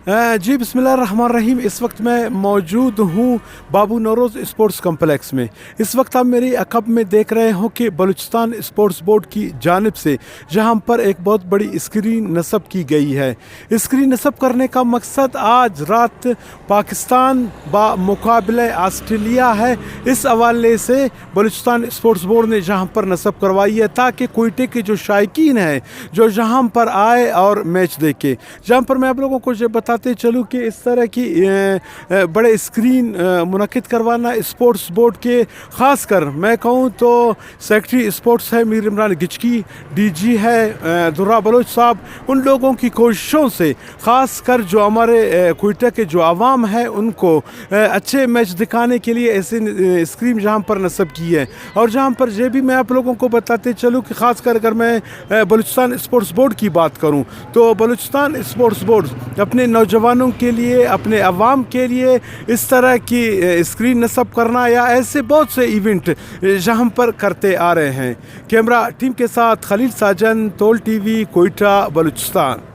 जी बिस्मिल्लाहिर्रहमानिर्रहीम। इस वक्त मैं मौजूद हूँ बाबू नौरोज़ स्पोर्ट्स कम्प्लेक्स में। इस वक्त आप मेरी अकब में देख रहे हो कि बलूचिस्तान स्पोर्ट्स बोर्ड की जानिब से जहाँ पर एक बहुत बड़ी स्क्रीन नस्ब की गई है। स्क्रीन नस्ब करने का मकसद आज रात पाकिस्तान मुकाबले ऑस्ट्रेलिया है, इस हवाले से बलूचिस्तान स्पोर्ट्स बोर्ड ने जहाँ पर नस्ब करवाई है ताकि क्वेटा के जो शायकीन हैं जो जहाँ पर आए और मैच देखे। जहाँ पर मैं आप लोगों को बताते चलूँ कि इस तरह की बड़े स्क्रीन मुनक़िद करवाना स्पोर्ट्स बोर्ड के ख़ास कर मैं कहूँ तो सेक्रेटरी स्पोर्ट्स है मीर इमरान गिचकी, डीजी है दुर्रा बलोच साहब, उन लोगों की कोशिशों से ख़ास कर जो हमारे क्वेटा के जो आवाम है उनको अच्छे मैच दिखाने के लिए ऐसे स्क्रीन जहाँ पर नस्ब की है। और जहाँ पर ये भी मैं आप लोगों को बताते चलूँ कि ख़ास कर अगर मैं बलूचिस्तान स्पोर्ट्स बोर्ड की बात करूँ तो बलूचिस्तान स्पोर्ट्स बोर्ड अपने नौजवानों के लिए, अपने अवाम के लिए इस तरह की स्क्रीन नस्ब करना या ऐसे बहुत से इवेंट जहाँ पर करते आ रहे हैं। कैमरा टीम के साथ खलील साजन, तोल टीवी, क्वेटा, बलूचिस्तान।